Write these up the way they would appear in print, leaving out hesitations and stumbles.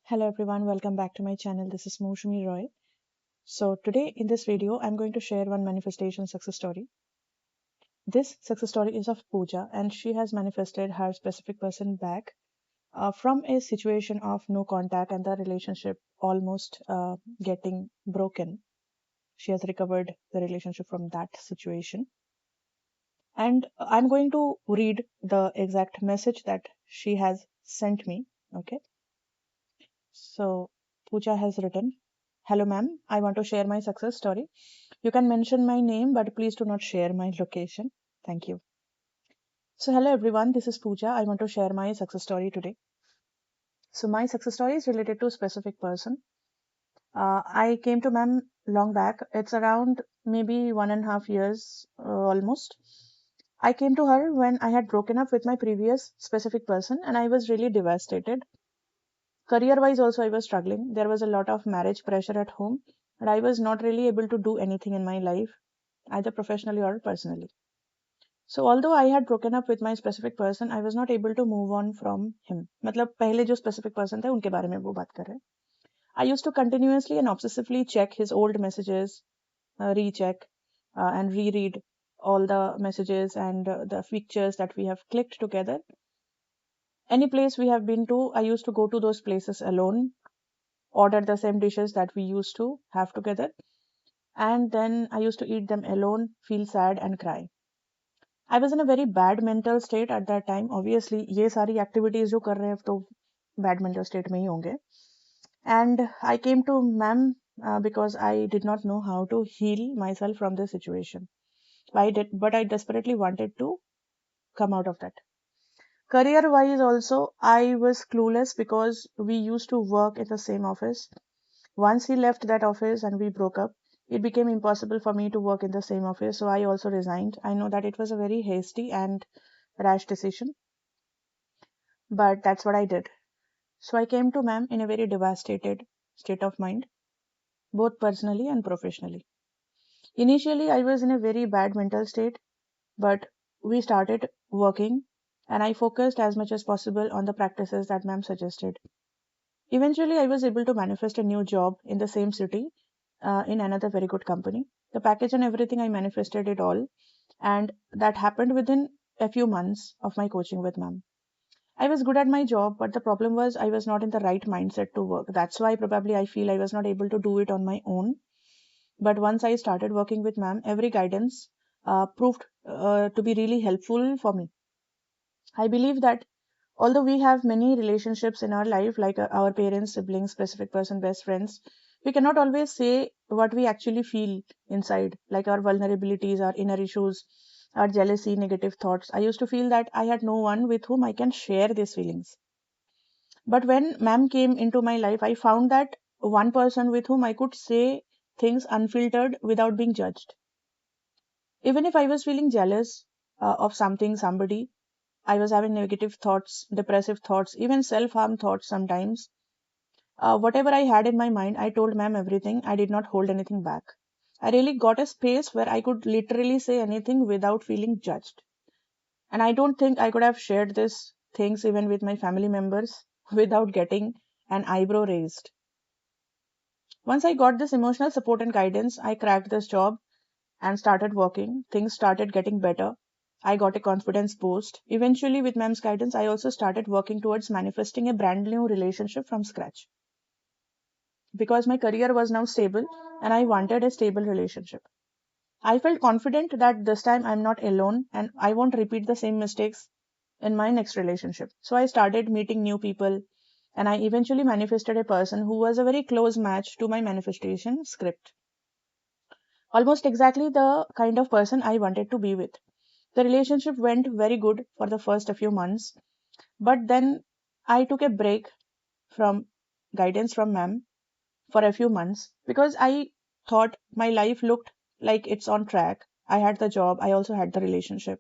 Hello everyone, welcome back to my channel. This is Moushumi Roy. So today in this video, I'm going to share one manifestation success story. This success story is of Pooja and she has manifested her specific person back from a situation of no contact and the relationship almost getting broken. She has recovered the relationship from that situation. And I'm going to read the exact message that she has sent me. Okay. So Pooja has written, "Hello ma'am, I want to share my success story. You can mention my name, but please do not share my location. Thank you." So hello everyone, this is Pooja. I want to share my success story today. So my success story is related to a specific person. I came to ma'am long back. It's around maybe 1.5 years almost. I came to her when I had broken up with my previous specific person and I was really devastated. Career wise also I was struggling. There was a lot of marriage pressure at home and I was not really able to do anything in my life, either professionally or personally. So although I had broken up with my specific person, I was not able to move on from him. मतलब पहले जो specific person थे उनके बारे में वो बात कर रहे हैं. I used to continuously and obsessively check his old messages, recheck and reread all the messages and the pictures that we have clicked together. Any place we have been to, I used to go to those places alone, order the same dishes that we used to have together, and then I used to eat them alone, feel sad and cry. I was in a very bad mental state at that time. Obviously, ये सारी activities जो कर रहे हैं तो bad mental state में ही होंगे. And I came to ma'am because I did not know how to heal myself from this situation. But I desperately wanted to come out of that. Career wise also, I was clueless because we used to work in the same office. Once he left that office and we broke up, it became impossible for me to work in the same office, so I also resigned. I know that it was a very hasty and rash decision, but that's what I did. So I came to ma'am in a very devastated state of mind, both personally and professionally. Initially, I was in a very bad mental state, but we started working and I focused as much as possible on the practices that ma'am suggested. Eventually, I was able to manifest a new job in the same city in another very good company. The package and everything, I manifested it all. And that happened within a few months of my coaching with ma'am. I was good at my job, but the problem was I was not in the right mindset to work. That's why probably I feel I was not able to do it on my own. But once I started working with ma'am, every guidance proved to be really helpful for me. I believe that although we have many relationships in our life, like our parents, siblings, specific person, best friends, we cannot always say what we actually feel inside, like our vulnerabilities, our inner issues, our jealousy, negative thoughts. I used to feel that I had no one with whom I can share these feelings. But when ma'am came into my life, I found that one person with whom I could say things unfiltered without being judged. Even if I was feeling jealous of something, somebody, I was having negative thoughts, depressive thoughts, even self harm thoughts sometimes. Whatever I had in my mind, I told ma'am everything. I did not hold anything back. I really got a space where I could literally say anything without feeling judged. And I don't think I could have shared these things even with my family members without getting an eyebrow raised. Once I got this emotional support and guidance, I cracked this job and started working. Things started getting better. I got a confidence boost. Eventually, with ma'am's guidance, I also started working towards manifesting a brand new relationship from scratch. Because my career was now stable and I wanted a stable relationship. I felt confident that this time I'm not alone and I won't repeat the same mistakes in my next relationship. So I started meeting new people and I eventually manifested a person who was a very close match to my manifestation script. Almost exactly the kind of person I wanted to be with. The relationship went very good for the first few months, but then I took a break from guidance from ma'am for a few months because I thought my life looked like it's on track. I had the job, I also had the relationship.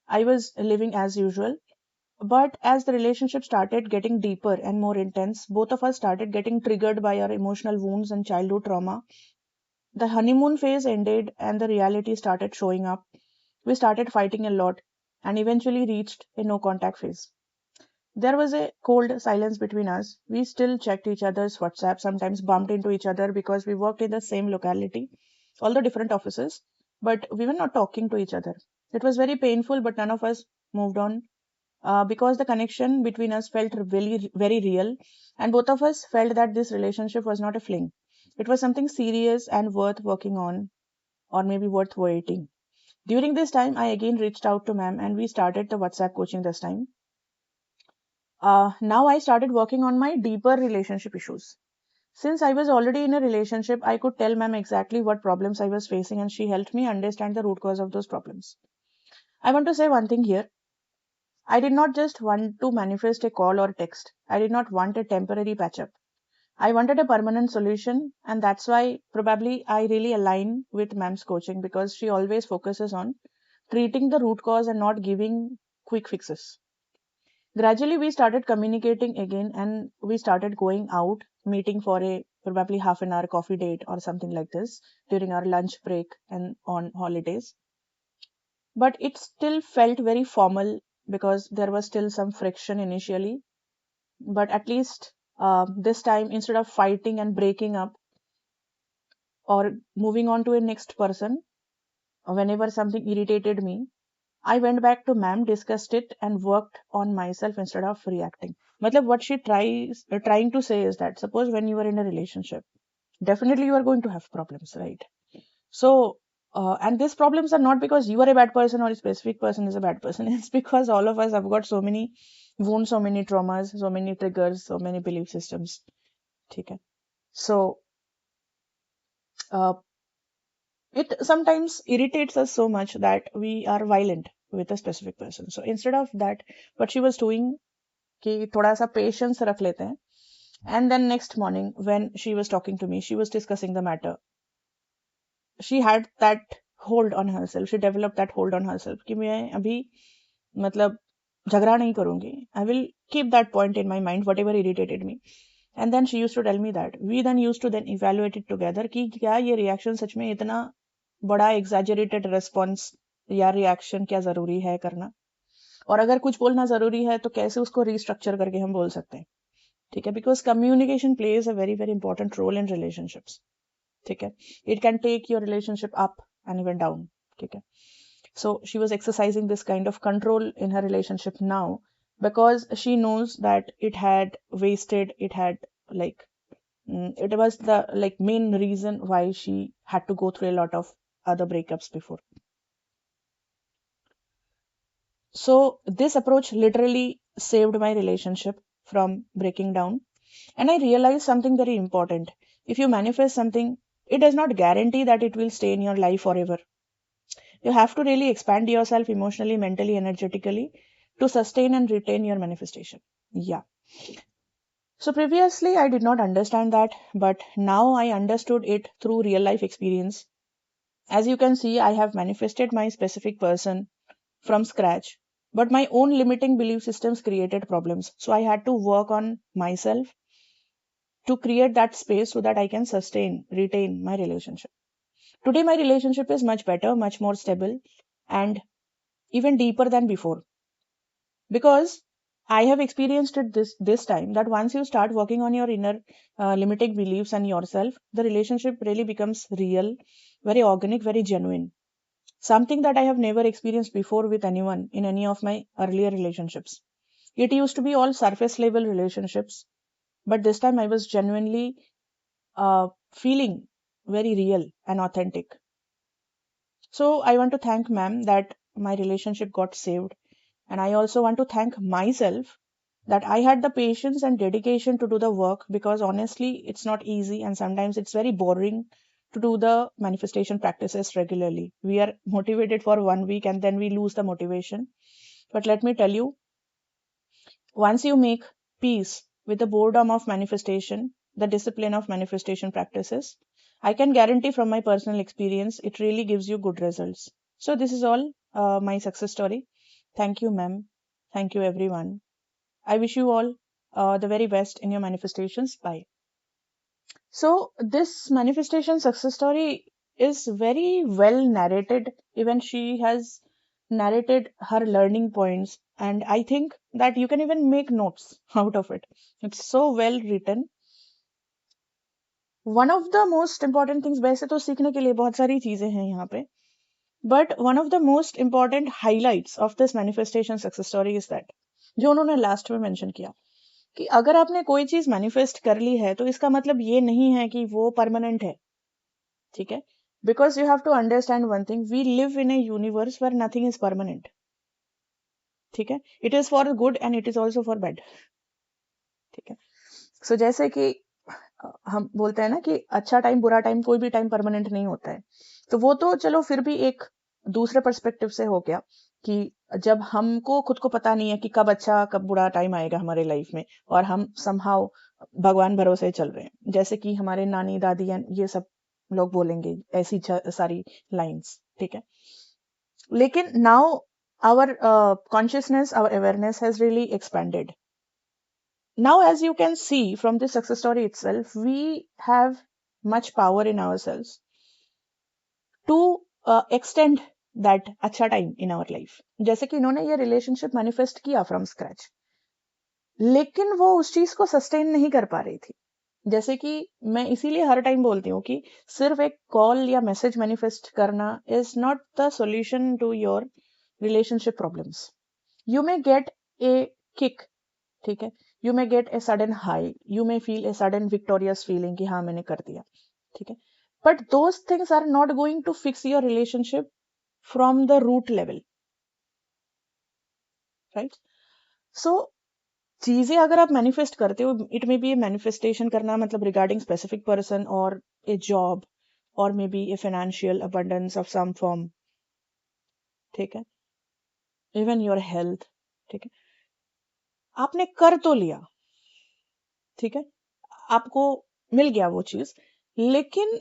I was living as usual. But as the relationship started getting deeper and more intense, both of us started getting triggered by our emotional wounds and childhood trauma. The honeymoon phase ended and the reality started showing up. We started fighting a lot and eventually reached a no contact phase. There was a cold silence between us. We still checked each other's WhatsApp, sometimes bumped into each other because we worked in the same locality, although different offices, but we were not talking to each other. It was very painful, but none of us moved on because the connection between us felt really, very real, and both of us felt that this relationship was not a fling. It was something serious and worth working on, or maybe worth waiting. During this time, I again reached out to ma'am and we started the WhatsApp coaching this time. Now I started working on my deeper relationship issues. Since I was already in a relationship, I could tell ma'am exactly what problems I was facing and she helped me understand the root cause of those problems. I want to say one thing here. I did not just want to manifest a call or text. I did not want a temporary patch up. I wanted a permanent solution, and that's why probably I really align with ma'am's coaching because she always focuses on treating the root cause and not giving quick fixes. Gradually, we started communicating again and we started going out, meeting for a probably half an hour coffee date or something like this during our lunch break and on holidays. But it still felt very formal because there was still some friction initially. But at least this time, instead of fighting and breaking up or moving on to a next person, whenever something irritated me, I went back to ma'am, discussed it, and worked on myself instead of reacting. Matlab, what she trying to say is that suppose when you are in a relationship, definitely you are going to have problems, right? So, and these problems are not because you are a bad person or a specific person is a bad person. It's because all of us have got so many wounds, so many traumas, so many triggers, so many belief systems. Okay. So, uh, it sometimes irritates us so much that we are violent with a specific person. So instead of that, what she was doing, कि थोड़ा सा patience रख लेते हैं. And then next morning, when she was talking to me, she was discussing the matter. She had that hold on herself. She developed that hold on herself कि मैं अभी मतलब झगड़ा नहीं करूंगी. I will keep that point in my mind, whatever irritated me. And then she used to tell me that. We then used to then evaluate it together कि क्या ये reaction सच में इतना बड़ा exaggerated response या reaction क्या जरूरी है करना, और अगर कुछ बोलना जरूरी है तो कैसे उसको restructure करके हम बोल सकते हैं. ठीक है, because communication plays a very very important role in relationships. ठीक है, it can take your relationship up and even down. ठीक है, so she was exercising this kind of control in her relationship now because she knows that it had wasted, it had like it was the like main reason why she had to go through a lot of other breakups before. So this approach literally saved my relationship from breaking down. And I realized something very important. If you manifest something, it does not guarantee that it will stay in your life forever. You have to really expand yourself emotionally, mentally, energetically to sustain and retain your manifestation. Yeah. So previously I did not understand that, but now I understood it through real life experience. As you can see, I have manifested my specific person from scratch, but my own limiting belief systems created problems. So I had to work on myself to create that space so that I can sustain, retain my relationship. Today, my relationship is much better, much more stable, and even deeper than before. Because I have experienced it this time that once you start working on your inner limiting beliefs and yourself, the relationship really becomes real, very organic, very genuine. Something that I have never experienced before with anyone in any of my earlier relationships. It used to be all surface level relationships, but this time I was genuinely feeling very real and authentic. So I want to thank ma'am that my relationship got saved. And I also want to thank myself that I had the patience and dedication to do the work, because honestly, it's not easy and sometimes it's very boring to do the manifestation practices regularly. We are motivated for 1 week and then we lose the motivation. But let me tell you, once you make peace with the boredom of manifestation, the discipline of manifestation practices, I can guarantee from my personal experience, it really gives you good results. So, this is all my success story. Thank you, ma'am. Thank you, everyone. I wish you all the very best in your manifestations. Bye. So, this manifestation success story is very well narrated. Even she has narrated her learning points, and I think that you can even make notes out of it. It's so well written. One of the most important things, वैसे तो सीखने के लिए बहुत सारी चीजें हैं यहाँ पे, but one of the most important highlights of this manifestation success story is that जो उन्होंने लास्ट में मेंशन किया कि अगर आपने कोई चीज मैनिफेस्ट कर ली है तो इसका मतलब ये नहीं है कि वो परमानेंट है, ठीक है? Because you have to understand one thing, we live in a universe where nothing is permanent, ठीक है? It is for good and it is also for bad, ठीक है? सो जैसे कि हम बोलते हैं ना कि अच्छा टाइम बुरा टाइम, कोई भी टाइम परमानेंट नहीं होता है, तो वो तो चलो फिर भी एक दूसरे पर्सपेक्टिव से हो गया कि जब हमको खुद को पता नहीं है कि कब अच्छा कब बुरा टाइम आएगा हमारे लाइफ में, और हम समहाउ भगवान भरोसे चल रहे हैं, जैसे कि हमारे नानी दादी ये सब लोग बोलेंगे ऐसी सारी लाइंस, ठीक है? लेकिन now our consciousness, our awareness has really expanded. Now, as you can see from this success story itself, we have much power in ourselves to extend that अच्छा time in our life. जैसे कि इन्होंने ये relationship manifest किया from scratch, लेकिन वो उस चीज को sustain नहीं कर पा रही थी. जैसे कि मैं इसीलिए हर टाइम बोलती हूँ कि सिर्फ एक कॉल या मैसेज मैनिफेस्ट करना is not the solution to your relationship problems. You may get a kick, ठीक है? You may get a sudden high, you may feel a sudden victorious feeling कि हाँ मैंने कर दिया, ठीक है? But those things are not going to fix your relationship from the root level, right? So चीजें अगर आप मैनिफेस्ट करते हो, it may be a manifestation करना मतलब रिगार्डिंग स्पेसिफिक पर्सन और ए जॉब, और may be a financial abundance of some form, ठीक है? इवन योर हेल्थ, ठीक है? आपने कर तो लिया, ठीक है? आपको मिल गया वो चीज, लेकिन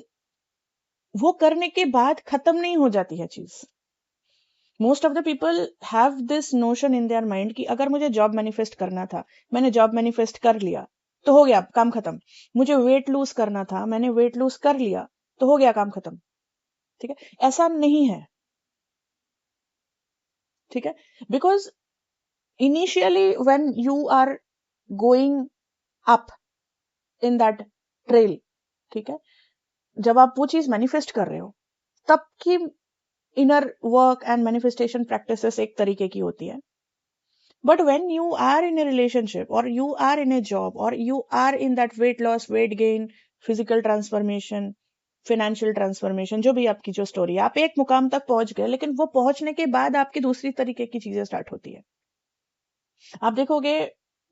वो करने के बाद खत्म नहीं हो जाती है चीज. Most of the people have this notion in their mind कि अगर मुझे जॉब मैनिफेस्ट करना था, मैंने जॉब मैनिफेस्ट कर लिया तो हो गया काम खत्म. मुझे वेट लूज करना था, मैंने वेट लूज कर लिया तो हो गया काम खत्म, ठीक है? ऐसा नहीं है, ठीक है? Because initially when you are going up in that trail, ठीक है, जब आप वो चीज मैनिफेस्ट कर रहे हो तब की inner work and manifestation practices एक तरीके की होती है. But when you are in a relationship, or you are in a job, or you are in that weight loss, weight gain, physical transformation, financial transformation, जो भी आपकी जो story है, आप एक मुकाम तक पहुंच गए, लेकिन वो पहुंचने के बाद आपकी दूसरी तरीके की चीजें स्टार्ट होती है. आप देखोगे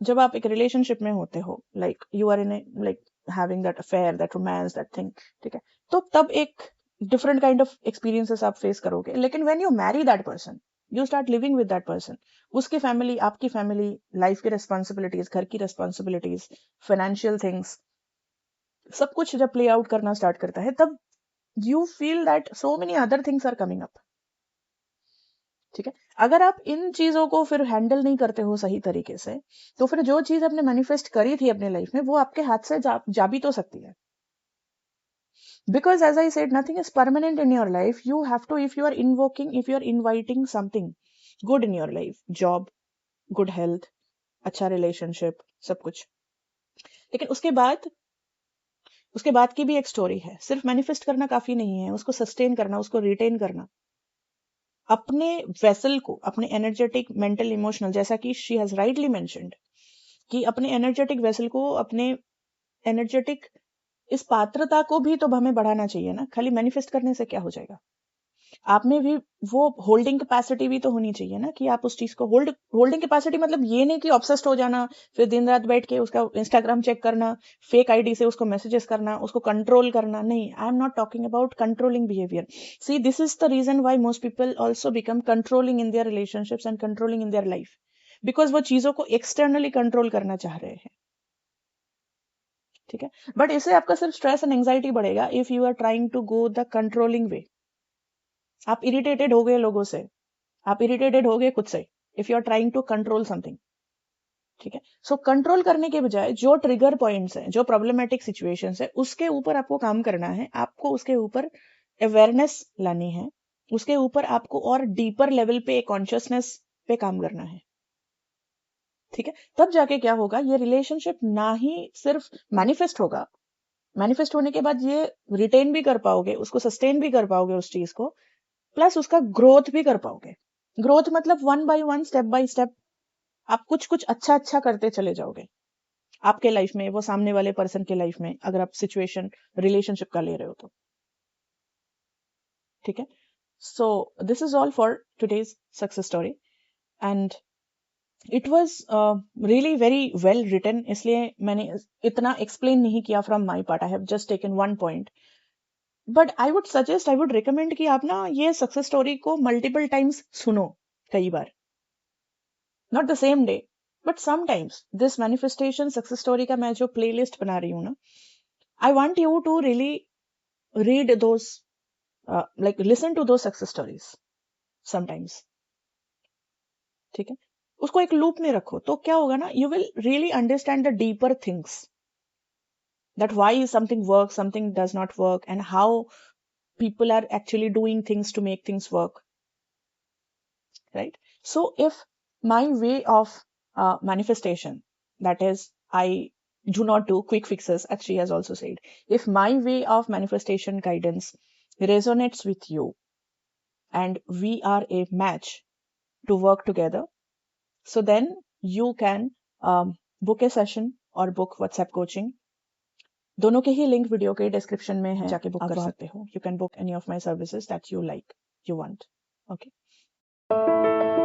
जब आप एक रिलेशनशिप में होते हो, like you are in a like having that affair, that romance, that thing, ठीक है? तो तब एक डिफरेंट काइंड ऑफ एक्सपीरियंसेस आप फेस करोगे. लेकिन when you marry that person, you start living with that person, उसकी फैमिली, आपकी फैमिली, लाइफ की रिस्पॉन्सिबिलिटीज, घर की रिस्पॉन्सिबिलिटीज, फाइनेंशियल थिंग्स, सब कुछ जब प्ले आउट करना स्टार्ट करता है, तब you feel that so many other things are coming up, ठीक है? अगर आप इन चीजों को फिर हैंडल नहीं करते हो सही तरीके से, तो फिर जो चीज आपने मैनिफेस्ट करी थी अपने लाइफ में, वो आपके हाथ से जा भी तो सकती है. Because as I said, nothing is permanent in your life. You have to, if you are invoking, if you are inviting something good in your life, job, good health, अच्छा relationship, सब कुछ, लेकिन उसके बाद की भी एक स्टोरी है. सिर्फ मैनिफेस्ट करना काफी नहीं है, उसको सस्टेन करना, उसको रिटेन करना, अपने वेसल को, अपने एनर्जेटिक, मेंटल, इमोशनल, जैसा कि शी हैज राइटली मेंशन्ड कि अपने एनर्जेटिक वेसल को, अपने एनर्जेटिक इस पात्रता को भी तो हमें बढ़ाना चाहिए ना. खाली मैनिफेस्ट करने से क्या हो जाएगा? आप में भी वो होल्डिंग कैपेसिटी भी तो होनी चाहिए ना, कि आप उस चीज को होल्डिंग कैपेसिटी मतलब ये नहीं कि ऑब्सेस्ड हो जाना, फिर दिन रात बैठ के उसका इंस्टाग्राम चेक करना, फेक आईडी से उसको मैसेजेस करना, उसको कंट्रोल करना. नहीं, I am not talking about controlling behaviour. See, this is the reason why most people also become controlling in their relationships and controlling in their life, because वो चीजों को externally control करना चाह रहे हैं, ठीक है? बट इससे आपका सिर्फ स्ट्रेस एंड एंजाइटी बढ़ेगा if you are trying to go the controlling way. आप इरिटेटेड हो गए लोगों से, आप इरिटेटेड हो गए खुद से, if you are trying to control something, ठीक है? सो कंट्रोल करने के बजाय जो ट्रिगर पॉइंट्स हैं, जो प्रॉब्लमेटिक सिचुएशंस है, उसके ऊपर आपको काम करना है. आपको उसके ऊपर अवेयरनेस लानी है, उसके ऊपर आपको और डीपर लेवल पे कॉन्शियसनेस पे काम करना है, ठीक है। तब जाके क्या होगा, ये रिलेशनशिप ना ही सिर्फ मैनिफेस्ट होगा, मैनिफेस्ट होने के बाद ये रिटेन भी कर पाओगे, उसको सस्टेन भी कर पाओगे उस चीज को, प्लस उसका ग्रोथ भी कर पाओगे। ग्रोथ मतलब one by one, step by step आप कुछ कुछ अच्छा अच्छा करते चले जाओगे आपके लाइफ में, वो सामने वाले पर्सन के लाइफ में, अगर आप सिचुएशन रिलेशनशिप का ले रहे हो तो, ठीक है। So this is all for today's success story and it was really very well written, इसलिए मैंने इतना एक्सप्लेन नहीं किया from my part, I have just taken one point. But I would suggest, I would recommend कि आप ना ये success story को मल्टीपल टाइम्स सुनो, कई बार, not the same day but sometimes. This manifestation success story का मैं जो प्लेलिस्ट बना रही हूँ ना, I want you to really read those, like listen to those success stories sometimes, ठीक है। उसको एक लूप में रखो तो क्या होगा ना, you will really understand the deeper things, that why something works, something does not work, and how people are actually doing things to make things work, right? So if my way of manifestation, that is, I do not do quick fixes, as she has also said, if my way of manifestation guidance resonates with you and we are a match to work together, so then you can book a session or book WhatsApp coaching. दोनों के ही link video के description में है, जाके book कर सकते हो। You can book any of my services that you like, you want, okay.